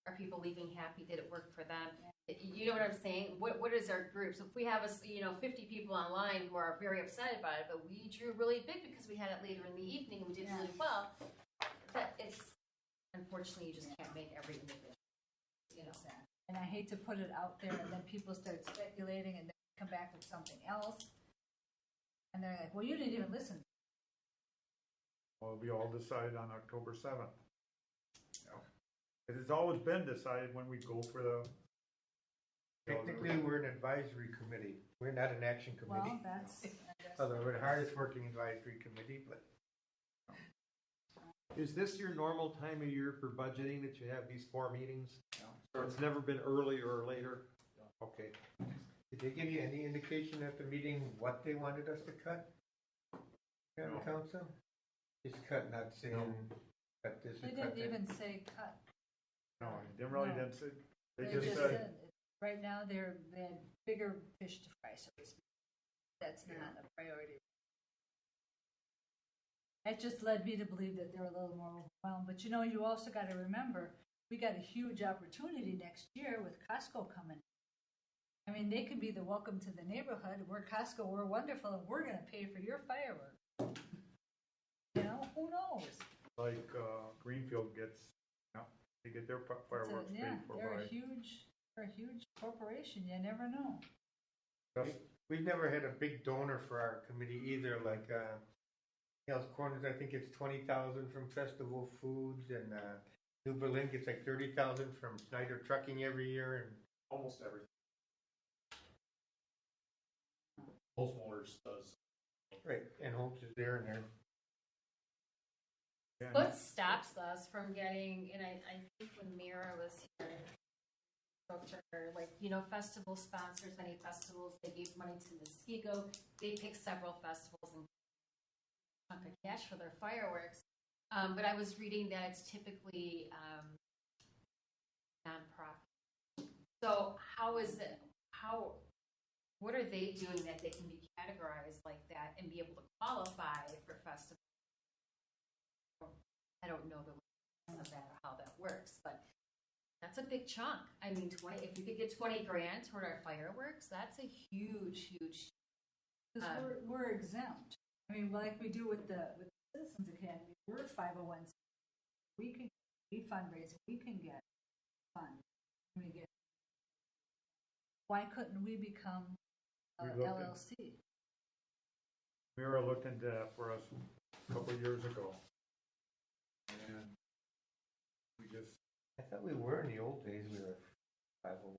Are people leaving happy? Did it work for them? You know what I'm saying? What is our group? So if we have 50 people online who are very upset about it, but we drew really big because we had it later in the evening and we did really well, that it's, unfortunately, you just can't make every individual, And I hate to put it out there, and then people start speculating, and then come back with something else. And they're like, well, you didn't even listen. Well, we all decided on October 7th. Because it's always been decided when we go for the. Technically, we're an advisory committee. We're not an action Well, committee. that's, I guess. Although we're the hardest working advisory committee, but Is this your normal time of year for budgeting, that you have these 4 meetings? So it's never been earlier or later? Okay. did they give you any indication at the meeting what they wanted us to cut? County No. council? Just cut, not saying, cut this They and cut didn't that. even say cut. No, they really No. didn't say, they They just just said, said, right now, they had bigger fish to fry, so to speak. That's not a priority. That just led me to believe that they're a little more overwhelmed, but you also gotta remember, we got a huge opportunity next year with Costco coming. I mean, they could be the welcome to the neighborhood, we're Costco, we're wonderful, and we're gonna pay for your fireworks. Who knows? like, Greenfield gets, they get their fireworks paid Yeah, for they're by. a huge corporation, you never know. We've never had a big donor for our committee either, like, Hales Corners, I think it's 20,000 from Festival Foods, and, New Berlin gets like 30,000 from Snyder Trucking every year, and Almost everything. Most Motors does. right, and Holtz is there and there. Yeah, What stops us from getting, and I think when Mira was here, spoke to her, festival sponsors, many festivals, they gave money to Muskego, they picked several festivals and a chunk of cash for their fireworks. But I was reading that it's typically nonprofit. So what are they doing that they can be categorized like that and be able to qualify for festivals? I don't know the of that or how that works, but that's a big chunk. I mean, if you could get 20 grand toward our fireworks, that's a huge. Because we're exempt. I mean, like we do with the Citizens Academy, we're 501. We can fundraise. We can get funds. Why couldn't we become We looked at- LLC? Mira looked into that for us a couple of years ago. And we just, I thought we were in the old days, we were 501.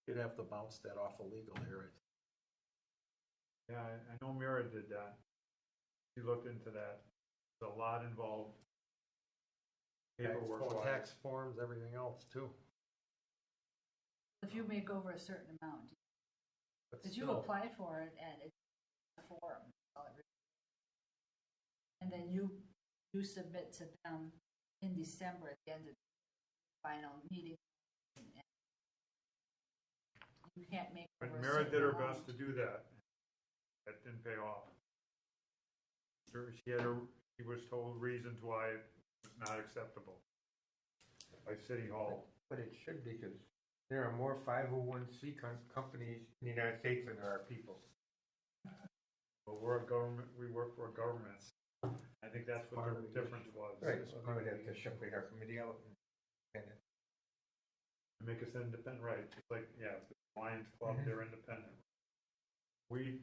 You'd have to bounce that off of legal here. yeah, I know Mira did that. She looked into that. There's a lot involved. Paperwork wise. Tax forms, everything else too. If you make over a certain amount, But because you still, apply for it and it's a form, and then you submit to them in December at the end of the final meeting. You can't make over But a Mira certain did her amount. best to do that. That didn't pay off. Sure, she was told reasons why it was not acceptable by City Hall. But it should be, because there are more 501c companies in the United States than there are people. But we're a government, we work for a government. I think that's what the difference was. Right, so we would have to separate our committee out and Make us independent, right, just like, yeah, the Lions Club, they're independent. We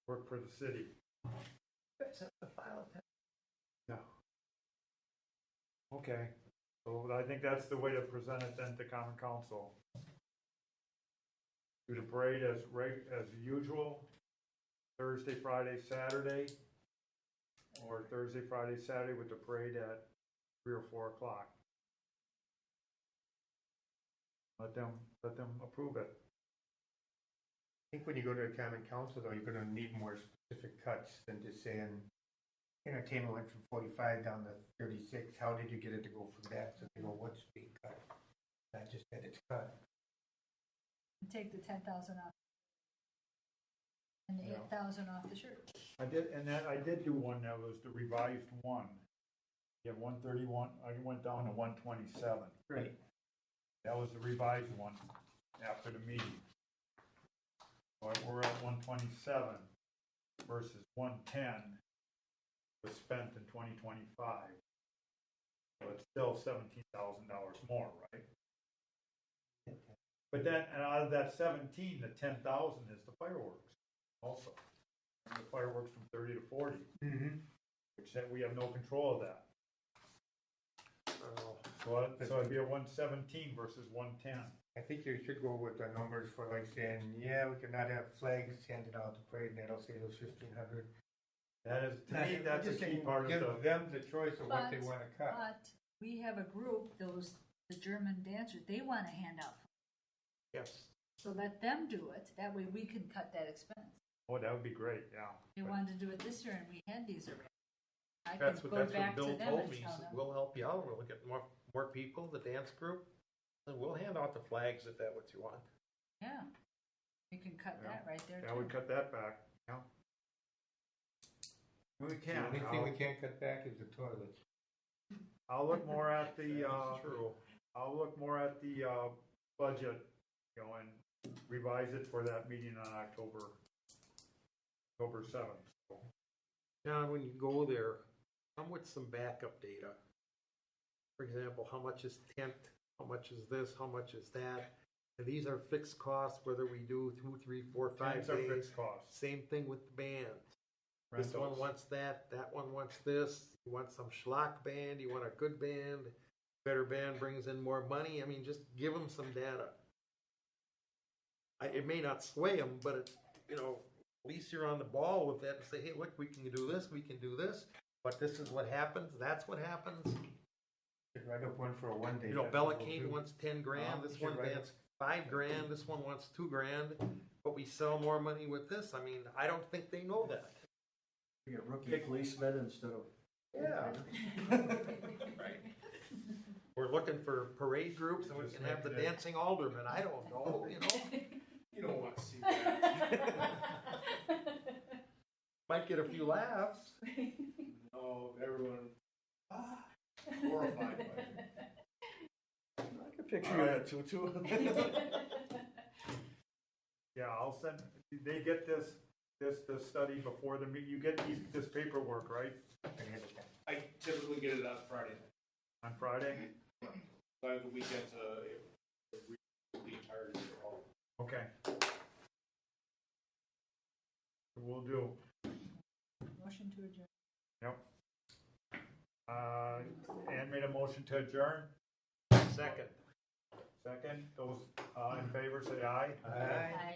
work for the city. No. Okay, so I think that's the way to present it then to Common Council. Do the parade as usual, Thursday, Friday, Saturday, or Thursday, Friday, Saturday with the parade at 3 or 4 o'clock. Let them approve it. I think when you go to a common council, though, you're gonna need more specific cuts than just saying, entertainment went from 45 down to 36, how did you get it to go from that? So they know what's being cut, not just that it's cut. Take the 10,000 off and the 8,000 off the shirt. I did do one that was the revised one. You have 131, I went down to 127. Right. That was the revised one after the meeting. So we're at 127 versus 110 was spent in 2025. So it's still $17,000 more, right? But then, and out of that 17, the 10,000 is the fireworks also. And the fireworks from 30 to 40, which we have no control of that. So it'd be a 117 versus 110. I think you should go with the numbers for like saying, yeah, we cannot have flags handed out to parade, and that'll say those 1,500. That is, to me, that's a key part of give the. them the choice of what they want to cut. But we have a group, the German dancers, they want to hand out. yes. So let them do it. That way we can cut that expense. Oh, that would be great, yeah. They wanted to do it this year and we had these around. I That's can what go back to Bill them told and me. He tell said, them. we'll help you out. We'll get more people, the dance group, and we'll hand out the flags if that's what you want. Yeah. You can cut that right there That would too. cut that back, yeah. We can. The only thing we can't cut back is the toilets. I'll look more at the, True. I'll look more at the, budget, you know, and revise it for that meeting on October 7th. So, Now, when you go there, come with some backup data. For example, how much is tent? How much is this? How much is that? And these are fixed costs, whether we do 2, 3, 4, 5 tents are days. fixed costs. Same thing with the band. This one Rentals. wants that one wants this. You want some schlock band, you want a good band, better band brings in more money. I mean, just give them some data. It may not sway them, but it, at least you're on the ball with that and say, hey, look, we can do this, but this is what happens, that's what happens. Should write up one for a one-day. Bella festival, King too. wants 10 grand, this should one write wants 5 grand, this one wants 2 grand, but we sell more money with this. I mean, I don't think they know that. You get rookie policemen instead of. Yeah. Right. We're looking for parade groups and we Just can have the making it- dancing alderman. I don't know, You don't want to see that. Might get a few laughs. No, everyone, horrified by it. I can picture you in a tutu. Yeah, I'll send, they get this study before the meeting, you get this paperwork, right, I typically get it on Friday night. on Friday? So I have the weekend to read the entirety of it all. Okay. we'll do. Motion to adjourn. Yep. Ann made a motion to adjourn. Second. Second, those in favor say aye. Aye.